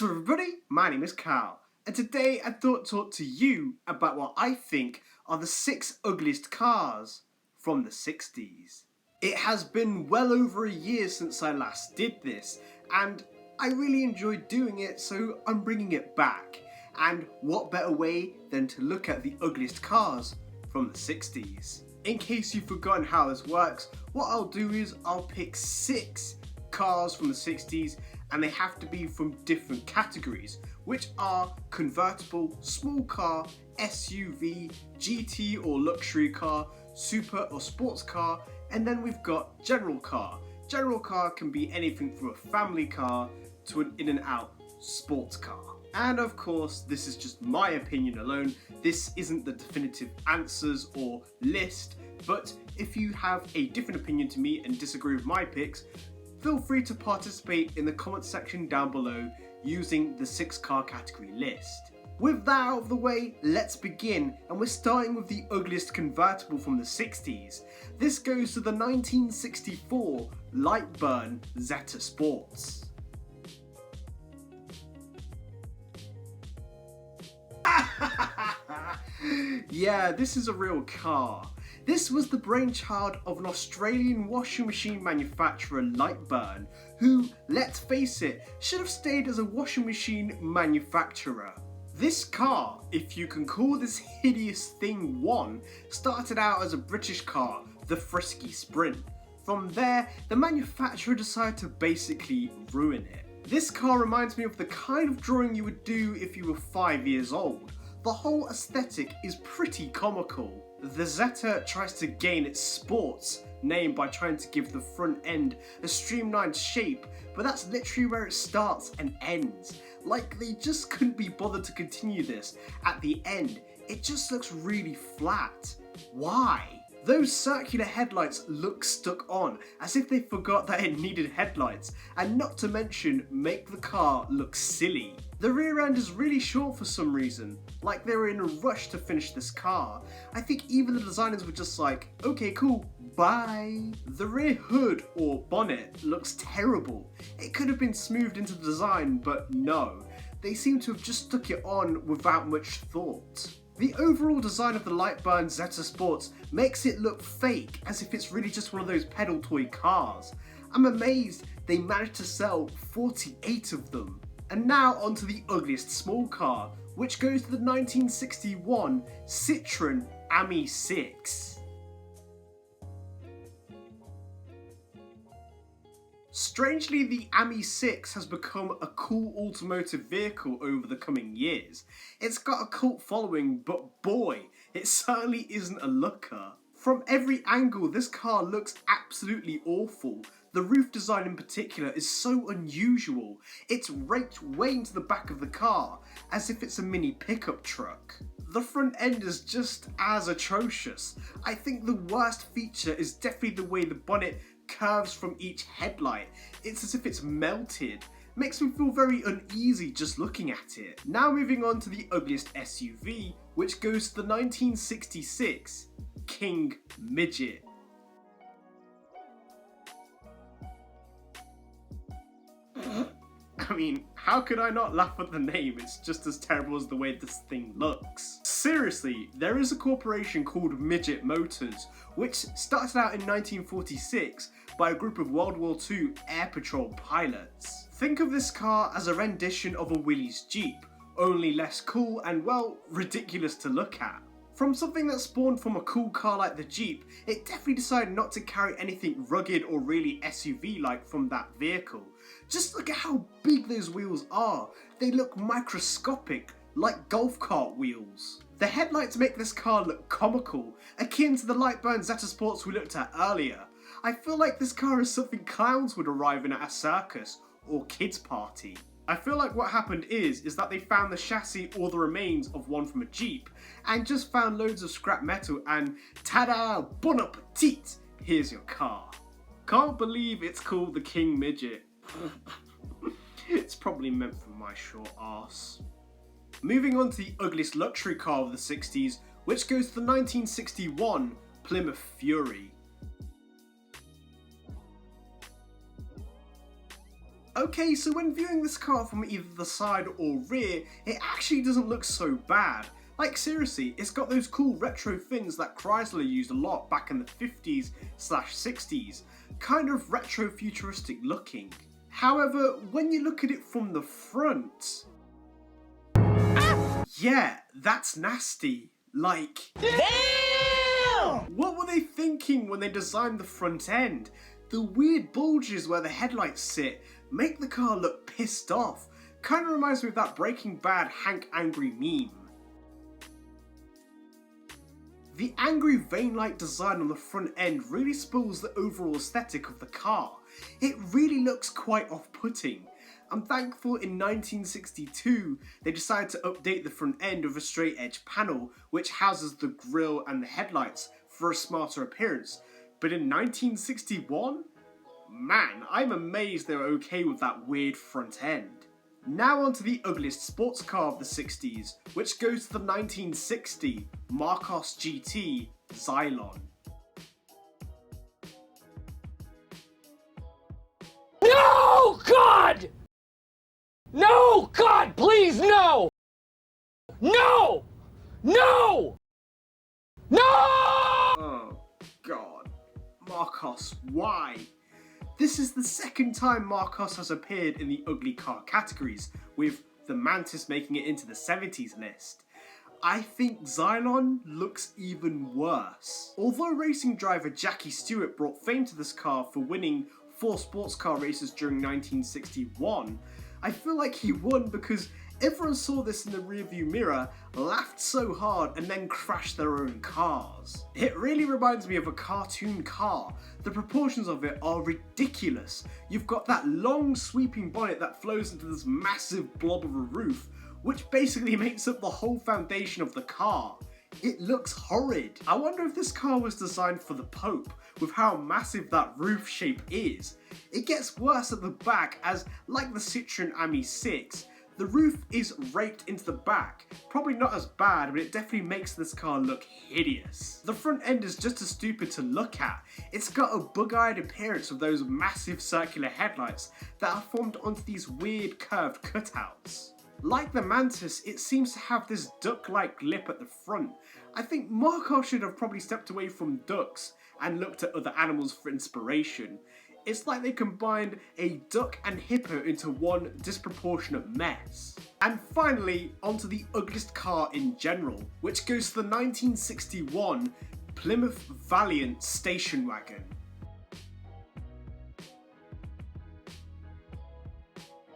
What's up everybody, my name is Karl, and today I thought to talk to you about what I think are the 6 ugliest cars from the 60s. It has been well over a year since I last did this, and I really enjoyed doing it, so I'm bringing it back. And what better way than to look at the ugliest cars from the 60s. In case you've forgotten how this works, what I'll do is I'll pick 6 cars from the 60s, and they have to be from different categories, which are convertible, small car, SUV, GT or luxury car, super or sports car, and then we've got general car. General car can be anything from a family car to an in and out sports car. And of course, this is just my opinion alone. This isn't the definitive answers or list, but if you have a different opinion to me and disagree with my picks, feel free to participate in the comment section down below using the 6 car category list. With that out of the way, let's begin, and we're starting with the ugliest convertible from the 60s. This goes to the 1964 Lightburn Zeta Sports. Yeah, this is a real car. This was the brainchild of an Australian washing machine manufacturer, Lightburn, who, let's face it, should have stayed as a washing machine manufacturer. This car, if you can call this hideous thing one, started out as a British car, the Frisky Sprint. From there, the manufacturer decided to basically ruin it. This car reminds me of the kind of drawing you would do if you were 5 years old. The whole aesthetic is pretty comical. The Zeta tries to gain its sports name by trying to give the front end a streamlined shape, but that's literally where it starts and ends. Like, they just couldn't be bothered to continue this. At the end, it just looks really flat. Why? Those circular headlights look stuck on, as if they forgot that it needed headlights, and not to mention make the car look silly. The rear end is really short for some reason, like they were in a rush to finish this car. I think even the designers were just like, okay cool, bye. The rear hood or bonnet looks terrible. It could have been smoothed into the design, but no. They seem to have just stuck it on without much thought. The overall design of the Lightburn Zeta Sports makes it look fake, as if it's really just one of those pedal toy cars. I'm amazed they managed to sell 48 of them. And now onto the ugliest small car, which goes to the 1961 Citroen Ami-6. Strangely, the Ami-6 has become a cool automotive vehicle over the coming years. It's got a cult following, but boy, it certainly isn't a looker. From every angle, this car looks absolutely awful. The roof design in particular is so unusual. It's raked way into the back of the car, as if it's a mini pickup truck. The front end is just as atrocious. I think the worst feature is definitely the way the bonnet curves from each headlight. It's as if it's melted. Makes me feel very uneasy just looking at it. Now moving on to the ugliest SUV, which goes to the 1966 King Midget. I mean, how could I not laugh at the name? It's just as terrible as the way this thing looks. Seriously, there is a corporation called Midget Motors, which started out in 1946 by a group of World War II Air Patrol pilots. Think of this car as a rendition of a Willys Jeep, only less cool and, well, ridiculous to look at. From something that spawned from a cool car like the Jeep, it definitely decided not to carry anything rugged or really SUV-like from that vehicle. Just look at how big those wheels are. They look microscopic, like golf cart wheels. The headlights make this car look comical, akin to the Lightburn Zeta Sports we looked at earlier. I feel like this car is something clowns would arrive in at a circus or kids party. I feel like what happened is that they found the chassis or the remains of one from a Jeep and just found loads of scrap metal and ta-da, bon appetit, here's your car. Can't believe it's called the King Midget. It's probably meant for my short arse. Moving on to the ugliest luxury car of the 60s, which goes to the 1961 Plymouth Fury. Okay, so when viewing this car from either the side or rear, it actually doesn't look so bad. Like seriously, it's got those cool retro fins that Chrysler used a lot back in the 50s/60s, kind of retro futuristic looking. However, when you look at it from the front, yeah, that's nasty. Like, damn! What were they thinking when they designed the front end? The weird bulges where the headlights sit make the car look pissed off. Kinda reminds me of that Breaking Bad Hank Angry meme. The angry vein-like design on the front end really spoils the overall aesthetic of the car. It really looks quite off-putting. I'm thankful in 1962 they decided to update the front end with a straight edge panel which houses the grille and the headlights for a smarter appearance. But in 1961? Man, I'm amazed they were okay with that weird front end. Now on to the ugliest sports car of the 60s, which goes to the 1960 Marcos Gt Cylon. No, God! No, God, please, no! No! No! No! Oh, God. Marcos, why? This is the second time Marcos has appeared in the ugly car categories, with the Mantis making it into the 70s list. I think Cylon looks even worse. Although racing driver Jackie Stewart brought fame to this car for winning 4 sports car races during 1961, I feel like he won because everyone saw this in the rearview mirror, laughed so hard and then crashed their own cars. It really reminds me of a cartoon car. The proportions of it are ridiculous. You've got that long sweeping bonnet that flows into this massive blob of a roof, which basically makes up the whole foundation of the car. It looks horrid. I wonder if this car was designed for the Pope, with how massive that roof shape is. It gets worse at the back as, like the Citroen Ami-6, the roof is raked into the back. Probably not as bad, but it definitely makes this car look hideous. The front end is just as stupid to look at. It's got a bug-eyed appearance with those massive circular headlights that are formed onto these weird curved cutouts. Like the Mantis, it seems to have this duck-like lip at the front. I think Marcos should have probably stepped away from ducks and looked at other animals for inspiration. It's like they combined a duck and hippo into one disproportionate mess. And finally, onto the ugliest car in general, which goes to the 1961 Plymouth Valiant station wagon.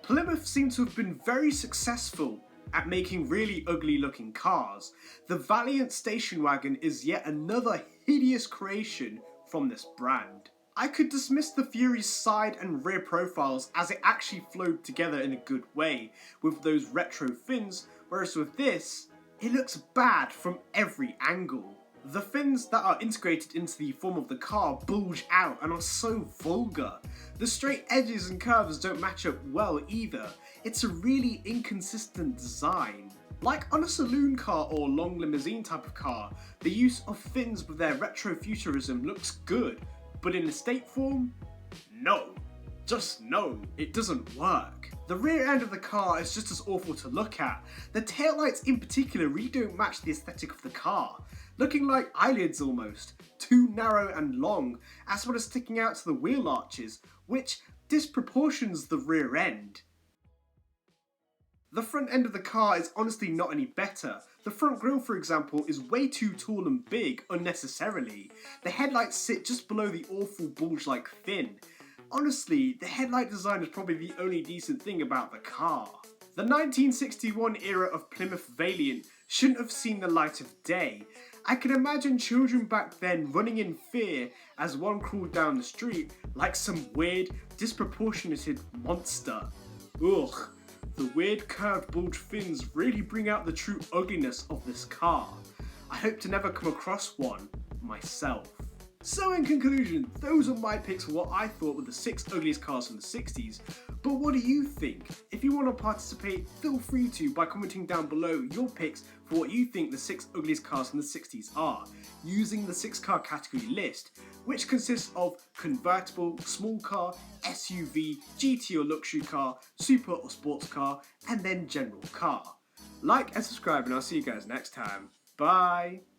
Plymouth seem to have been very successful at making really ugly looking cars. The Valiant station wagon is yet another hideous creation from this brand. I could dismiss the Fury's side and rear profiles as it actually flowed together in a good way with those retro fins, whereas with this, it looks bad from every angle. The fins that are integrated into the form of the car bulge out and are so vulgar. The straight edges and curves don't match up well either. It's a really inconsistent design. Like on a saloon car or long limousine type of car, the use of fins with their retrofuturism looks good, but in estate form, no. Just no, it doesn't work. The rear end of the car is just as awful to look at. The taillights in particular really don't match the aesthetic of the car, looking like eyelids almost, too narrow and long, as well as sticking out to the wheel arches, which disproportions the rear end. The front end of the car is honestly not any better. The front grille, for example, is way too tall and big unnecessarily. The headlights sit just below the awful bulge-like fin. Honestly, the headlight design is probably the only decent thing about the car. The 1961 era of Plymouth Valiant shouldn't have seen the light of day. I can imagine children back then running in fear as one crawled down the street like some weird, disproportionated monster. Ugh. The weird curved bulge fins really bring out the true ugliness of this car. I hope to never come across one myself. So in conclusion, those are my picks for what I thought were the 6 ugliest cars from the 60s. But what do you think? If you want to participate, feel free to by commenting down below your picks for what you think the 6 ugliest cars from the 60s are, using the 6 car category list, which consists of convertible, small car, SUV, GT or luxury car, super or sports car, and then general car. Like and subscribe and I'll see you guys next time. Bye!